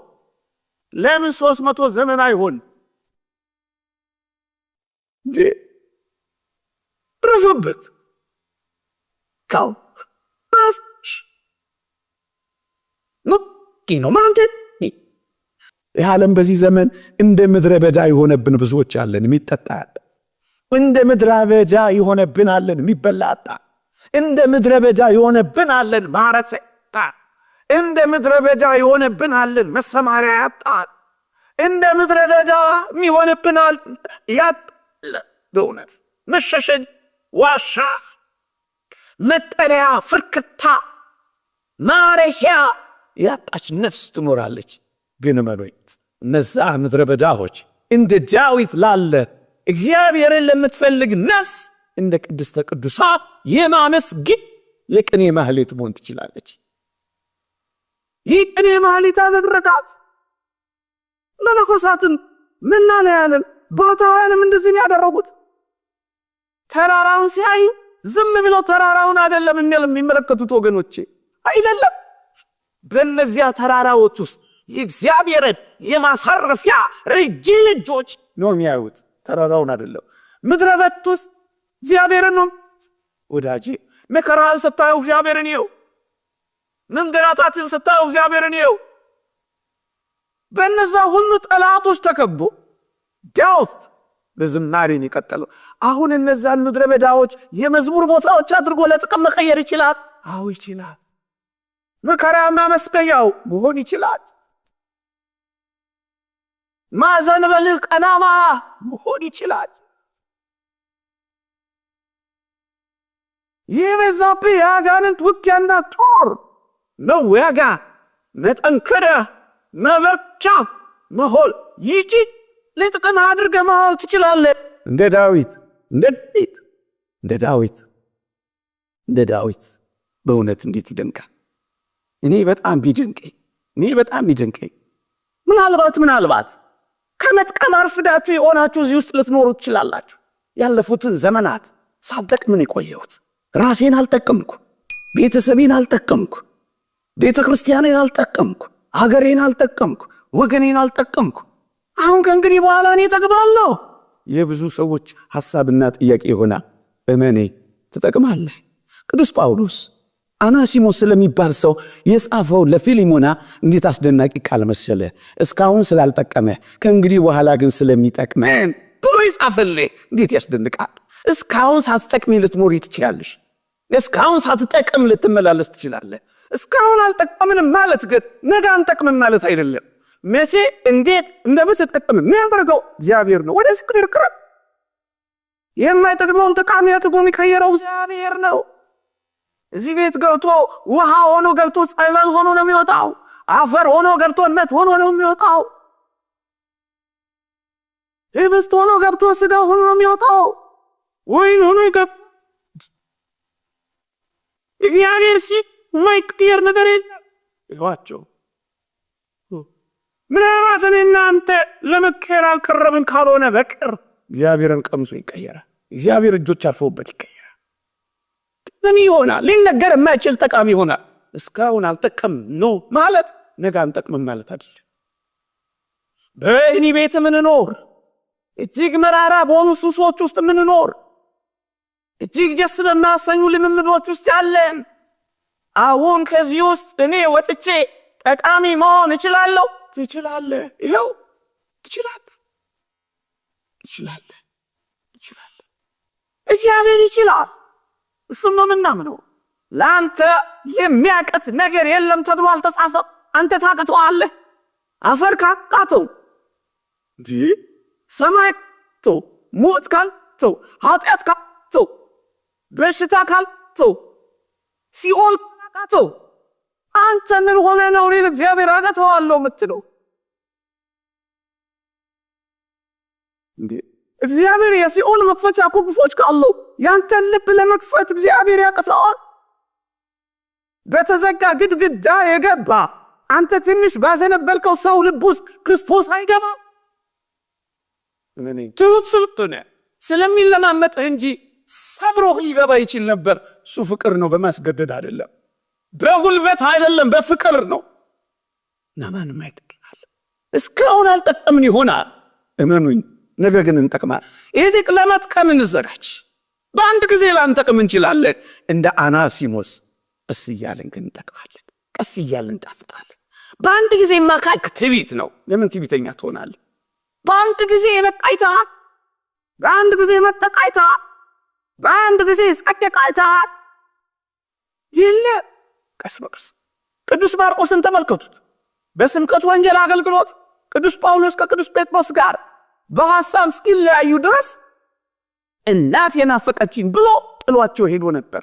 ለምን 300 ዘመን አይሆን? ረፈበት ካው ነው ማለት የዓለም በዚህ ዘመን እንደ ምድረ በዳ የሆነብን ብዙዎች አለን። የሚጠጣ ያጣ እንደ ምድረ በዳ የሆነብን አለን። የሚበላ አጣ እንደ ምድረ በዳ የሆነብን አለን። ማረሰ እንደ ምድረ በዳ የሆነብን አለን። መሰማሪያ ያጣ እንደ ምድረ በዳ የሚሆንብን አለን። ያጣ በእውነት መሸሸግ፣ ዋሻ፣ መጠለያ፣ ፍርክታ፣ ማረፊያ ያጣች ነፍስ ትኖራለች። ግን መሎይት እነዛ ምድረ በዳዎች እንደ ዳዊት ላለ እግዚአብሔርን ለምትፈልግ ነፍስ እንደ ቅድስተ ቅዱሳን የማመስገን የቅኔ ማህሌት መሆን ትችላለች። ይህ ቅኔ ማህሌት አደረጋት። መነኮሳትም መናንያንም ባሕታውያንም እንደዚህ ያደረጉት ተራራውን ሲያዩ ዝም ብለው ተራራውን አይደለም የሚመለከቱት ወገኖቼ፣ አይደለም። በእነዚያ ተራራዎች ውስጥ የእግዚአብሔርን የማሳረፊያ ረጅም እጆች ነው የሚያዩት። ተራራውን አይደለም። ምድረ በዳ ውስጥ እግዚአብሔርን ነው። ወዳጄ መከራን ስታዩ እግዚአብሔርን ይው፣ መንገላታትን ስታዩ እግዚአብሔርን ይው። በእነዛ ሁሉ ጠላቶች ተከቦ ዳዊት በዝማሬን ይቀጥላል። አሁን እነዛን ምድረ በዳዎች የመዝሙር ቦታዎች አድርጎ ለጥቅም መቀየር ይችላል። አዎ ይችላል። መከራና መስቀያው መሆን ይችላል። ማዘን በልህ ቀናማ መሆን ይችላል። የበዛብህ የአጋንንት ውጊያና ጦር መዋጋ፣ መጠንከር፣ መበርቻ መሆን ይችላል። ለጥቅም አድርገህ መዋል ትችላለህ። እንደ ዳዊት በእውነት እንዴት ይደንቃል! እኔ በጣም ቢደንቀኝ ምናልባት ከመጥቀም አርፍዳችሁ የሆናችሁ እዚህ ውስጥ ልትኖሩ ትችላላችሁ። ያለፉትን ዘመናት ሳልጠቅም ነው የቆየሁት። ራሴን አልጠቀምኩ፣ ቤተሰቤን አልጠቀምኩ፣ ቤተ ክርስቲያኔን አልጠቀምኩ፣ ሀገሬን አልጠቀምኩ፣ ወገኔን አልጠቀምኩ። አሁን ከእንግዲህ በኋላ እኔ እጠቅማለሁ። የብዙ ሰዎች ሐሳብና ጥያቄ ይሆናል። እመኔ ትጠቅማለህ። ቅዱስ ጳውሎስ አናሲሞስ ስለሚባል ሰው የጻፈው ለፊሊሞና እንዴት አስደናቂ ቃል መሰለ። እስካሁን ስላልጠቀመ ከእንግዲህ በኋላ ግን ስለሚጠቅመን ብሎ ይጻፈልህ። እንዴት ያስደንቃል! እስካሁን ሳትጠቅሚ ልትኖሪ ትችላለሽ። እስካሁን ሳትጠቅም ልትመላለስ ትችላለህ። እስካሁን አልጠቀምንም ማለት ግን ነገ አንጠቅምም ማለት አይደለም። መቼ እንዴት እንደምትጠቅም የሚያደርገው እግዚአብሔር ነው። ወደ ዝክር ቅረብ። የማይጠቅመውን ጠቃሚ አድርጎ የሚቀይረው እግዚአብሔር ነው። እዚህ ቤት ገብቶ ውሃ ሆኖ ገብቶ ጸበል ሆኖ ነው የሚወጣው። አፈር ሆኖ ገብቶ እምነት ሆኖ ነው የሚወጣው። ህብስት ሆኖ ገብቶ ስጋ ሆኖ ነው የሚወጣው። ወይን ሆኖ ይገብ እግዚአብሔር ሲል የማይቀየር ነገር የለም። ይዋቸው ምናልባት እናንተ ለመቀየር አልቀረብን ካልሆነ በቀር እግዚአብሔርን ቀምሶ ይቀየራል። እግዚአብሔር እጆች አርፈውበት ይቀየራል። ጠቃሚ ይሆናል። ሊነገር የማይችል ጠቃሚ ይሆናል። እስካሁን አልጠቀም ነው ማለት ነገ አንጠቅምም ማለት አይደለም። በወህኒ ቤት ምንኖር፣ እጅግ መራራ በሆኑ ሱሶች ውስጥ ምንኖር፣ እጅግ ደስ በማያሰኙ ልምምዶች ውስጥ ያለን፣ አሁን ከዚህ ውስጥ እኔ ወጥቼ ጠቃሚ መሆን እችላለሁ። ትችላለህ። ይኸው ትችላለህ። ትችላለህ። ትችላለህ። እግዚአብሔር ይችላል። እሱም ነው የምናምነው። ለአንተ የሚያቀት ነገር የለም ተብሎ አልተጻፈም። አንተ ታቅተዋለህ። አፈር ካቃተው፣ ሰማይ ካቃተው፣ ሞት ካቃተው፣ ኃጢአት ካቃተው፣ በሽታ ካቃተው፣ ሲኦል ካቃተው አንተ ምን ሆነ ነው እግዚአብሔር አቀተዋለሁ የምትለው? እግዚአብሔር የሲኦል መክፈቻ ቁልፎች ካለው ያንተን ልብ ለመክፈት እግዚአብሔር ያቀተዋል። በተዘጋ ግድግዳ የገባ አንተ ትንሽ ባዘነበልከው ሰው ልብ ውስጥ ክርስቶስ አይገባም። ትሁት ስለሆነ ስለሚለማመጥህ እንጂ ሰብሮህ ሊገባ ይችል ነበር። እሱ ፍቅር ነው፣ በማስገደድ አይደለም። በጉልበት አይደለም፣ በፍቅር ነው። እና ማንም አይጠቅማል። እስካሁን አልጠቀምን ይሆናል፣ እመኑኝ፣ ነገ ግን እንጠቅማል። ይህ ለመጥቀም እንዘጋጅ። በአንድ ጊዜ ላንጠቅም እንችላለን። እንደ አናሲሞስ ቀስ እያለን ግን እንጠቅማለን። ቀስ እያለን እንጣፍጣለን። በአንድ ጊዜ ማካክ ትዕቢት ነው። ለምን ትዕቢተኛ ትሆናለህ? በአንድ ጊዜ የመቃይታ፣ በአንድ ጊዜ መጠቃይታ፣ በአንድ ጊዜ ስቀቀቃይታ ይለ ቀስ በቀስ ቅዱስ ማርቆስን ተመልከቱት። በስብከት ወንጌል አገልግሎት ቅዱስ ጳውሎስ ከቅዱስ ጴጥሮስ ጋር በሐሳብ እስኪለያዩ ድረስ እናት የናፈቀችኝ ብሎ ጥሏቸው ሄዶ ነበር።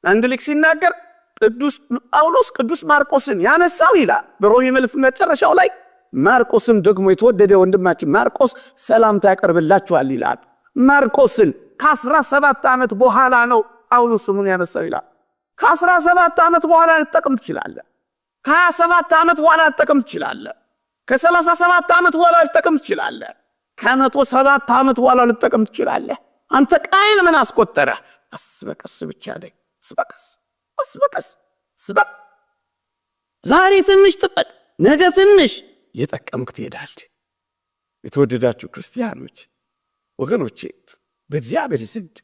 አንድ ልክ ሲናገር ቅዱስ ጳውሎስ ቅዱስ ማርቆስን ያነሳው ይላል በሮሜ መልእክት መጨረሻው ላይ፣ ማርቆስም ደግሞ የተወደደ ወንድማችን ማርቆስ ሰላምታ ያቀርብላችኋል ይላል። ማርቆስን ከ17 ዓመት በኋላ ነው ጳውሎስ ስሙን ያነሳው ይላል። ከ17 ዓመት በኋላ ልትጠቅም ትችላለህ። ከ27 ዓመት በኋላ ልትጠቅም ትችላለህ። ከ37 ዓመት በኋላ ልትጠቅም ትችላለህ። ከ107 ዓመት በኋላ ልትጠቅም ትችላለህ። አንተ ቃይል ምን አስቆጠረ? ቀስ በቀስ ብቻ ደግ ስበቀስ ስበቀስ ስበቅ ዛሬ ትንሽ ጥቅጥ ነገ ትንሽ የጠቀምክ ትሄዳለህ። የተወደዳችሁ ክርስቲያኖች ወገኖቼ፣ በእግዚአብሔር ዘንድ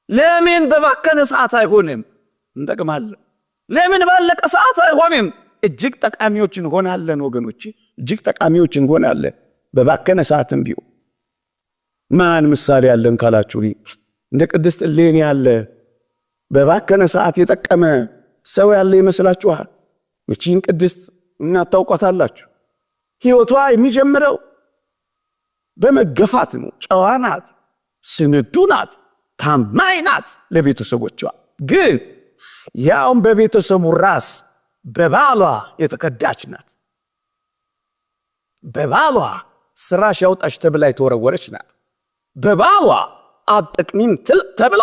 ለምን በባከነ ሰዓት አይሆንም? እንጠቅማለን። ለምን ባለቀ ሰዓት አይሆንም? እጅግ ጠቃሚዎች እንሆናለን ወገኖቼ፣ እጅግ ጠቃሚዎች እንሆናለን። በባከነ ሰዓትም ቢሆን ማን ምሳሌ ያለን ካላችሁ እንደ ቅድስት እሌኒ ያለ በባከነ ሰዓት የጠቀመ ሰው ያለ ይመስላችኋል? እቺን ቅድስት እናታውቋታላችሁ። ሕይወቷ የሚጀምረው በመገፋት ነው። ጨዋ ናት፣ ስንዱ ናት፣ ታማኝ ናት ለቤተሰቦቿ። ግን ያውም በቤተሰቡ ራስ በባሏ የተከዳች ናት። በባሏ ስራሽ ያውጣሽ ተብላ የተወረወረች ናት። በባሏ አጥቅሚም ተብላ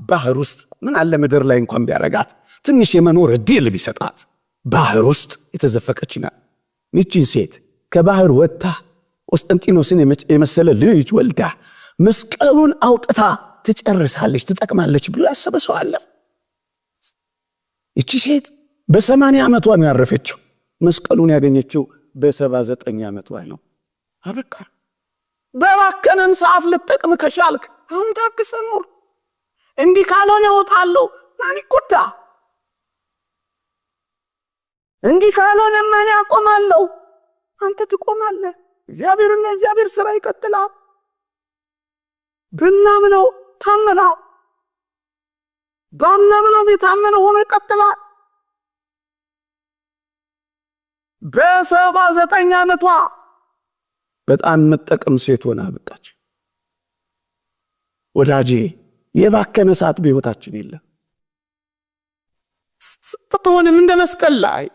ባህር ውስጥ ምን አለ ምድር ላይ እንኳን ቢያረጋት ትንሽ የመኖር እድል ቢሰጣት ባህር ውስጥ የተዘፈቀች ናት። ይህችን ሴት ከባህር ወጥታ ቆስጠንጢኖስን የመሰለ ልጅ ወልዳ መስቀሉን አውጥታ ትጨርሳለች፣ ትጠቅማለች ብሎ ያሰበ ሰው አለ? እቺ ሴት በ80 ዓመቷ ነው ያረፈችው። መስቀሉን ያገኘችው በ79 ዓመቷ ነው። አበቃ። በባከነን ሰዓት ልትጠቅም ከቻልክ አሁን ታግሰህ ኑር። እንዲህ ካልሆነ እወጣለሁ ማን ይጎዳ? እንዲህ ካልሆነ ማን ያቆማለሁ? አንተ ትቆማለህ። እግዚአብሔርና እግዚአብሔር ሥራ ይቀጥላል። ብናምነው ታመናው፣ ባናምነው የታመነው ሆኖ ይቀጥላል። በ79 ዓመቷ በጣም መጠቀም ሴት ሆና በቃች። ወዳጄ የባከነ ሰዓት በሕይወታችን የለም። ስትሆንም እንደ መስቀል ላይ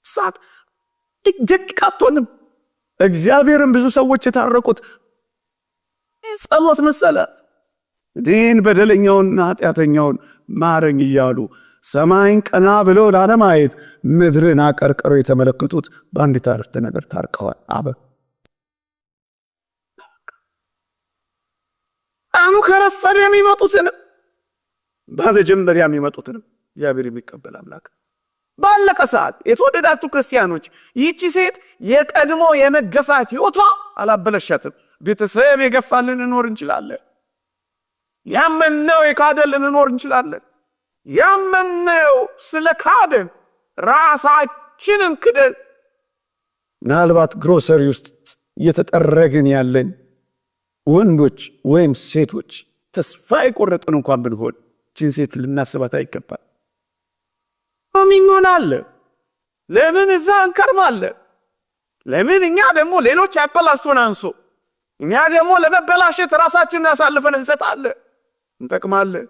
ሰዓት ደቂቃ አትሆንም። እግዚአብሔርን ብዙ ሰዎች የታረቁት ጸሎት መሰለ። ይህን በደለኛውንና ኃጢአተኛውን ማረኝ እያሉ ሰማይን ቀና ብለው ላለማየት ምድርን አቀርቅረው የተመለከቱት በአንዲት አረፍተ ነገር ታርቀዋል። አኑ ከረፈደ የሚመጡትንም በመጀመሪያ የሚመጡትንም እግዚአብሔር የሚቀበል አምላክ ባለቀ ሰዓት። የተወደዳችሁ ክርስቲያኖች ይህቺ ሴት የቀድሞ የመገፋት ሕይወቷ አላበለሻትም። ቤተሰብ የገፋልን እንኖር እንችላለን። ያመነው የካደን ልንኖር እንችላለን። ያመነው ስለ ካደን ራሳችንን ክደን ምናልባት ግሮሰሪ ውስጥ እየተጠረግን ያለን ወንዶች ወይም ሴቶች ተስፋ የቆረጥን እንኳን ብንሆን ይህችን ሴት ልናስባት አይገባል። ይሆናል። ለምን እዛ እንከርማለን? ለምን እኛ ደግሞ ሌሎች ያበላሹን አንሶ እኛ ደግሞ ለመበላሸት ራሳችንን አሳልፈን እንሰጣለን፣ እንጠቅማለን።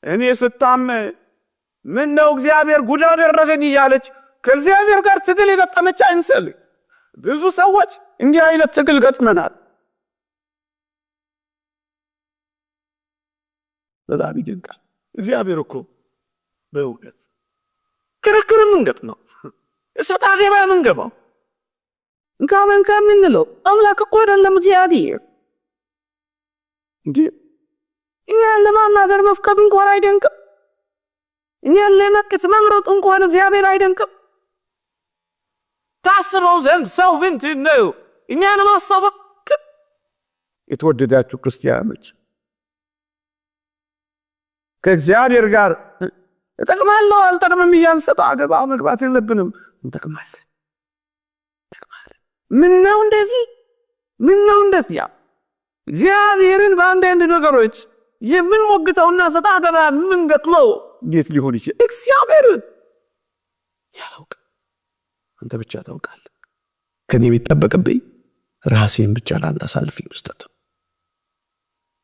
እኔ ስታመ ምን ነው እግዚአብሔር ጉድ አደረገኝ እያለች ከእግዚአብሔር ጋር ትግል የገጠመች አይንሰል። ብዙ ሰዎች እንዲህ አይነት ትግል ገጥመናል። በጣም ይደንቃል። እግዚአብሔር እኮ በእውነት ክርክር ምንገጥመው እሰጥ አገባ ምንገባው እንካመን ከምንለው አምላክ እኮ አይደለም እግዚአብሔር። እንዲህ እኛን ለማናገር መፍቀድ እንኳን አይደንቅም። እኛን ለመክት መምረጥ እንኳን እግዚአብሔር አይደንቅም። ታስበው ዘንድ ሰው ምንድን ነው? እኛን ማሰብ። የተወደዳችሁ ክርስቲያኖች ከእግዚአብሔር ጋር እጠቅማለሁ አልጠቅምም እያልን ሰጣ ገባ መግባት የለብንም። እንጠቅማለን። ምነው እንደዚህ ምነው እንደዚያ እግዚአብሔርን በአንዳንድ ነገሮች የምንሞግተውና ሰጣ ገባ የምንገጥመው እንዴት ሊሆን ይችላል? እግዚአብሔርን ያውቅ፣ አንተ ብቻ ታውቃለህ። ከኔ የሚጠበቅብኝ ራሴን ብቻ ለአንተ አሳልፌ መስጠት።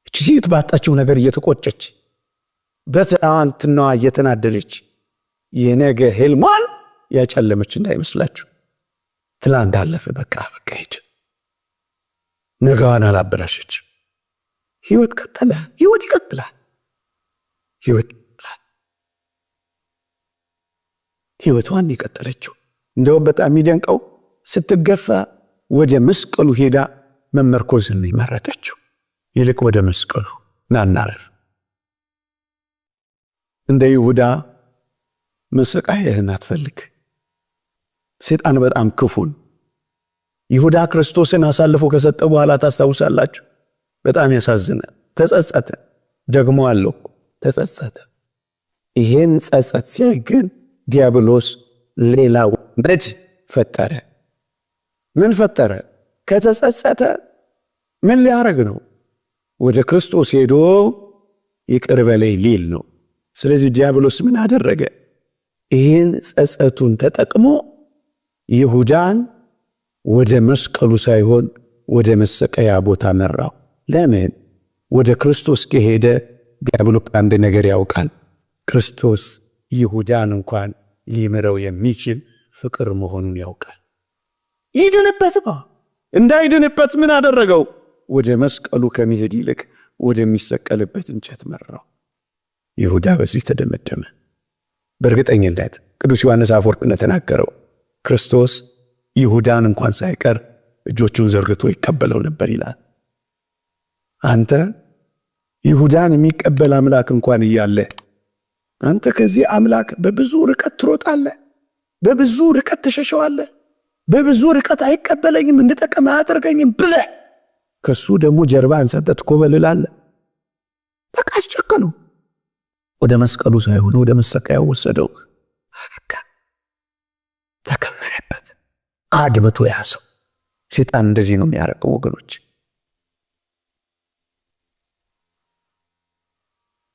እቺ ሴት ባጣችው ነገር እየተቆጨች በትናንትናዋ እየተናደለች የነገ ህልሟን ያጨለመች እንዳይመስላችሁ። ትላንት አለፈ፣ በቃ ሄደ። ነገዋን አላበላሸች። ህይወት ቀጠለ። ህይወት ይቀጥላል። ህይወቷን የቀጠለችው እንደውም በጣም የሚደንቀው ስትገፋ ወደ መስቀሉ ሄዳ መመርኮዝን ይመረጠችው። ይልቅ ወደ መስቀሉ ናናረፍ። እንደ ይሁዳ መሰቃየህን አትፈልግ። ሰይጣን በጣም ክፉን። ይሁዳ ክርስቶስን አሳልፎ ከሰጠ በኋላ ታስታውሳላችሁ፣ በጣም ያሳዝናል። ተጸጸተ፣ ደግሞ አለው ተጸጸተ። ይሄን ጸጸት ሲያይ ግን ዲያብሎስ ሌላ ወጥመድ ፈጠረ። ምን ፈጠረ? ከተጸጸተ ምን ሊያረግ ነው? ወደ ክርስቶስ ሄዶ ይቅር በለኝ ሊል ነው። ስለዚህ ዲያብሎስ ምን አደረገ? ይህን ጸጸቱን ተጠቅሞ ይሁዳን ወደ መስቀሉ ሳይሆን ወደ መሰቀያ ቦታ መራው። ለምን? ወደ ክርስቶስ ከሄደ ዲያብሎስ አንድ ነገር ያውቃል። ክርስቶስ ይሁዳን እንኳን ሊምረው የሚችል ፍቅር መሆኑን ያውቃል። ይድንበትማ። እንዳይድንበት ምን አደረገው? ወደ መስቀሉ ከመሄድ ይልቅ ወደሚሰቀልበት እንጨት መራው። ይሁዳ በዚህ ተደመደመ። በእርግጠኝነት ቅዱስ ዮሐንስ አፈወርቅ እንደተናገረው ክርስቶስ ይሁዳን እንኳን ሳይቀር እጆቹን ዘርግቶ ይቀበለው ነበር ይላል። አንተ ይሁዳን የሚቀበል አምላክ እንኳን እያለ አንተ ከዚህ አምላክ በብዙ ርቀት ትሮጣለህ፣ በብዙ ርቀት ተሸሸዋለህ፣ በብዙ ርቀት አይቀበለኝም እንድጠቀም አያደርገኝም ብለህ ከሱ ደግሞ ጀርባህን ሰጥተህ ትኮበልላለህ። በቃ አስጨከነው። ወደ መስቀሉ ሳይሆን ወደ መሰቀያው ወሰደው። ተከመረበት፣ አድብቶ ያዘው። ሰይጣን እንደዚህ ነው የሚያደርገው ወገኖች።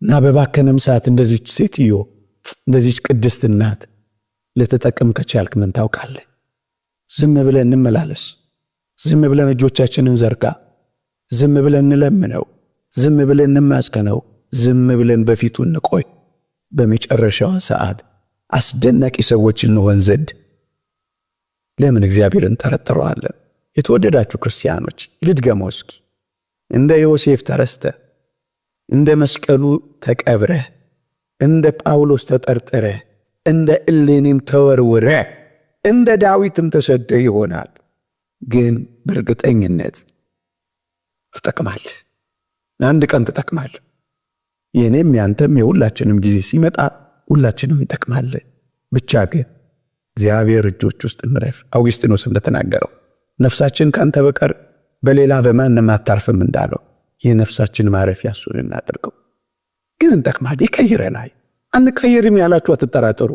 እና በባከነም ሰዓት እንደዚች ሴትዮ እንደዚች ቅድስት እናት ልትጠቅም ከቻልክ ምን ታውቃለህ? ዝም ብለን እንመላለስ፣ ዝም ብለን እጆቻችንን ዘርጋ፣ ዝም ብለን እንለምነው፣ ዝም ብለን እንማስከነው፣ ዝም ብለን በፊቱ እንቆይ። በመጨረሻው ሰዓት አስደናቂ ሰዎች እንሆን ዘንድ ለምን እግዚአብሔርን ጠረጥረዋለን? የተወደዳችሁ ክርስቲያኖች ልድገመው እስኪ። እንደ ዮሴፍ ተረስተህ፣ እንደ መስቀሉ ተቀብረህ፣ እንደ ጳውሎስ ተጠርጥረህ፣ እንደ እሌኒም ተወርውረህ፣ እንደ ዳዊትም ተሰደህ ይሆናል። ግን በእርግጠኝነት ትጠቅማለህ። አንድ ቀን ትጠቅማለህ። የኔም ያንተም የሁላችንም ጊዜ ሲመጣ ሁላችንም ይጠቅማል። ብቻ ግን እግዚአብሔር እጆች ውስጥ ምረፍ። አውግስጢኖስ እንደተናገረው ነፍሳችን ካንተ በቀር በሌላ በማንም አታርፍም እንዳለው የነፍሳችን ማረፊያ እሱን እናድርገው። ግን እንጠቅማል። ይቀይረናል። አንቀይርም ያላችሁ አትጠራጠሩ።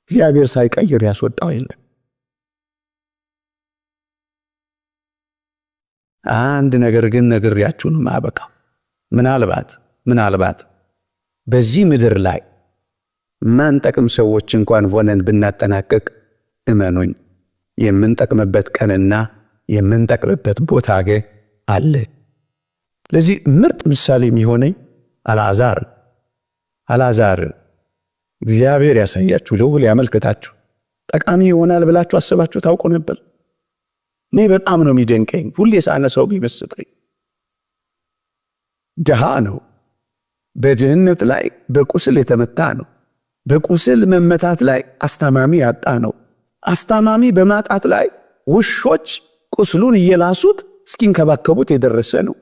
እግዚአብሔር ሳይቀይር ያስወጣው የለም። አንድ ነገር ግን ነግሬያችሁን ማበቃው። ምናልባት በዚህ ምድር ላይ ማንጠቅም ሰዎች እንኳን ሆነን ብናጠናቅቅ እመኑኝ የምንጠቅምበት ቀንና የምንጠቅምበት ቦታ አለ። ለዚህ ምርጥ ምሳሌ የሚሆነኝ አልዓዛር እግዚአብሔር ያሳያችሁ፣ ልዑል ያመልክታችሁ። ጠቃሚ ይሆናል ብላችሁ አስባችሁ ታውቁ ነበር? እኔ በጣም ነው የሚደንቀኝ። ሁሌ ሳነሳው ቢመስጠኝ ድሃ ነው። በድህነት ላይ በቁስል የተመታ ነው። በቁስል መመታት ላይ አስታማሚ ያጣ ነው። አስታማሚ በማጣት ላይ ውሾች ቁስሉን እየላሱት እስኪንከባከቡት የደረሰ ነው።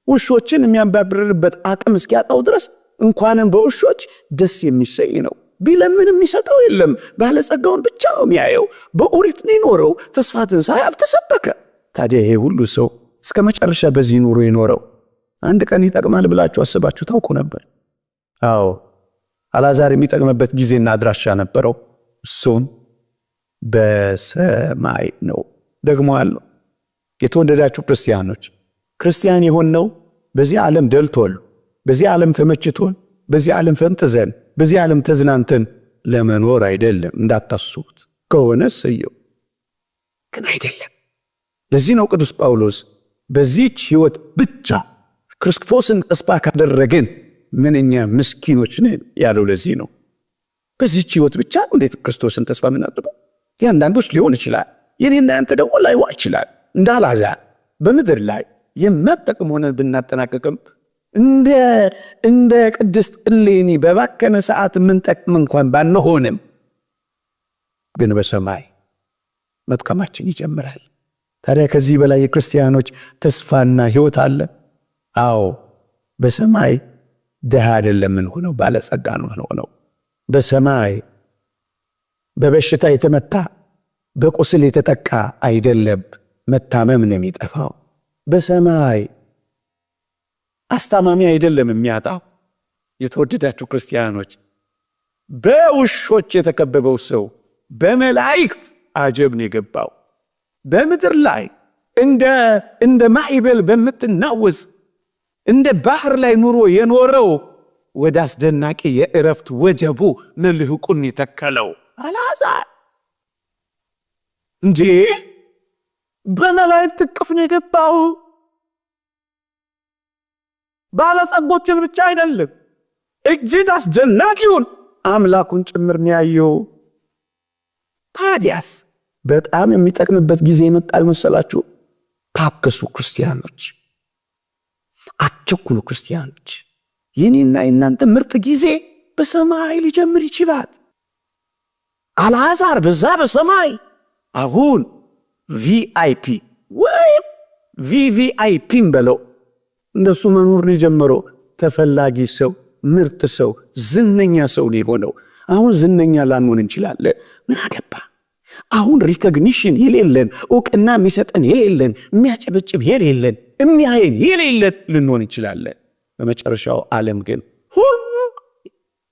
ውሾችን የሚያባብርበት አቅም እስኪያጣው ድረስ እንኳንም በውሾች ደስ የሚሰኝ ነው። ቢለምን የሚሰጠው የለም። ባለጸጋውን ብቻ ነው የሚያየው። በኦሪት ኖረው ተስፋ ትንሣኤ አልተሰበከ። ታዲያ ይሄ ሁሉ ሰው እስከ መጨረሻ በዚህ ኑሮ የኖረው አንድ ቀን ይጠቅማል ብላችሁ አስባችሁ ታውቁ ነበር? አዎ፣ አልዓዛር የሚጠቅምበት ጊዜና አድራሻ ነበረው። እሱም በሰማይ ነው። ደግሞ አለው። የተወደዳችሁ ክርስቲያኖች፣ ክርስቲያን የሆነው በዚህ ዓለም ደልቶል፣ በዚህ ዓለም ተመችቶን፣ በዚህ ዓለም ፈንጥዘን፣ በዚህ ዓለም ተዝናንተን ለመኖር አይደለም። እንዳታስቡት ከሆነ ሰየው፣ ግን አይደለም። ለዚህ ነው ቅዱስ ጳውሎስ በዚህች ሕይወት ብቻ ክርስቶስን ተስፋ ካደረግን ምንኛ ምስኪኖች ነን ያለው ለዚህ ነው። በዚህች ሕይወት ብቻ እንዴት ክርስቶስን ተስፋ ምናደርገው? ያንዳንዶች ሊሆን ይችላል። የኔና ያንተ ደግሞ ላይሆን ይችላል። እንደ አልዓዛር በምድር ላይ የማጠቅም ሆነን ብናጠናቀቅም እንደ ቅድስት እሌኒ በባከነ ሰዓት የምንጠቅም እንኳን ባንሆንም ግን በሰማይ መጥቀማችን ይጀምራል። ታዲያ ከዚህ በላይ የክርስቲያኖች ተስፋና ሕይወት አለ? አዎ፣ በሰማይ ድሃ አይደለም የምንሆነው፣ ባለጸጋ ነው የምንሆነው። በሰማይ በበሽታ የተመታ በቁስል የተጠቃ አይደለም መታመም ነው የሚጠፋው። በሰማይ አስታማሚ አይደለም የሚያጣው። የተወደዳችሁ ክርስቲያኖች፣ በውሾች የተከበበው ሰው በመላእክት አጀብ ነው የገባው። በምድር ላይ እንደ ማዕበል በምትናወዝ እንደ ባህር ላይ ኑሮ የኖረው ወደ አስደናቂ የእረፍት ወጀቡ መልህቁን የተከለው አልዓዛር እንዴ በመላእክት እቅፍ ነው የገባው። ባለጸጎችን ብቻ አይደለም፣ እጅግ አስደናቂውን አምላኩን ጭምር ነው ያየው። ታዲያስ በጣም የሚጠቅምበት ጊዜ ይመጣል መሰላችሁ? ታገሱ ክርስቲያኖች፣ አትቸኩሉ ክርስቲያኖች። የኔና የናንተ ምርጥ ጊዜ በሰማይ ሊጀምር ይችላል። አልዓዛር በዛ በሰማይ አሁን ቪአይፒ ወይም ቪቪአይፒም በለው እንደሱ መኖር ነው የጀመረው። ተፈላጊ ሰው፣ ምርጥ ሰው፣ ዝነኛ ሰው ነው የሆነው። አሁን ዝነኛ ላንሆን እንችላለን። ምን አገባ? አሁን ሪኮግኒሽን የሌለን፣ እውቅና የሚሰጠን የሌለን፣ የሚያጨበጭብ የሌለን፣ የሚያየን የሌለን ልንሆን እንችላለን። በመጨረሻው ዓለም ግን ሁሉ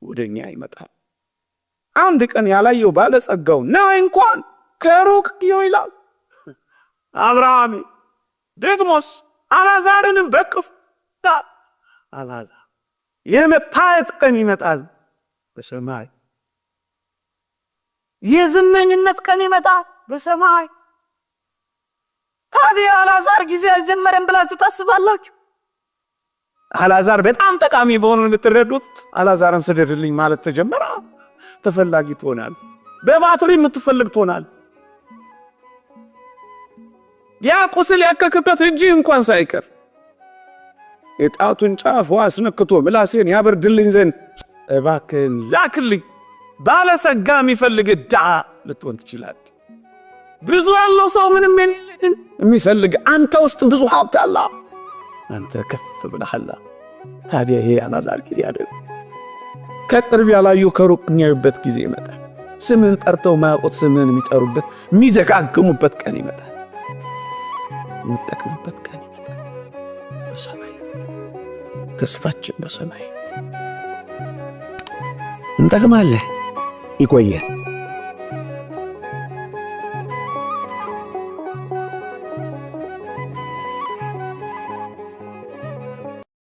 ወደኛ ይመጣል። አንድ ቀን ያላየው ባለጸጋው ና እንኳን ከሩቅ ይላል። አብርሃም ደግሞስ አልዓዛርንም በቅፍ አልዓዛር የመታየት ቀን ይመጣል በሰማይ። የዝነኝነት ቀን ይመጣል በሰማይ። ታዲያ አልዓዛር ጊዜ አልጀመረም ብላችሁ ታስባላችሁ? አልዓዛር በጣም ጠቃሚ በሆነ የምትረዱት አልዓዛርን ስደድልኝ ማለት ተጀመረ። ተፈላጊ ትሆናል። በባትሪ የምትፈልግ ትሆናል። ያ ቁስል ያከከበት እጅ እንኳን ሳይቀር የጣቱን ጫፍ አስነክቶ ምላሴን ያበርድልኝ ዘንድ እባክህን ላክልኝ። ባለጸጋ የሚፈልግ ድሃ ልትሆን ትችላል። ብዙ ያለው ሰው ምንም የሌለን የሚፈልግ አንተ ውስጥ ብዙ ሀብት አለ። አንተ ከፍ ብለሃል። ታዲያ ይሄ አልዓዛር ጊዜ አይደል? ከቅርብ ያላዩ ከሩቅ የሚያዩበት ጊዜ ይመጣል። ስምን ጠርተው ማያውቁት ስምን የሚጠሩበት የሚደጋግሙበት ቀን ይመጣል። የሚጠቅሙበት ቀን ይመጣል በሰማይ። ተስፋችን በሰማይ። እንጠቅማለን። ይቆየን።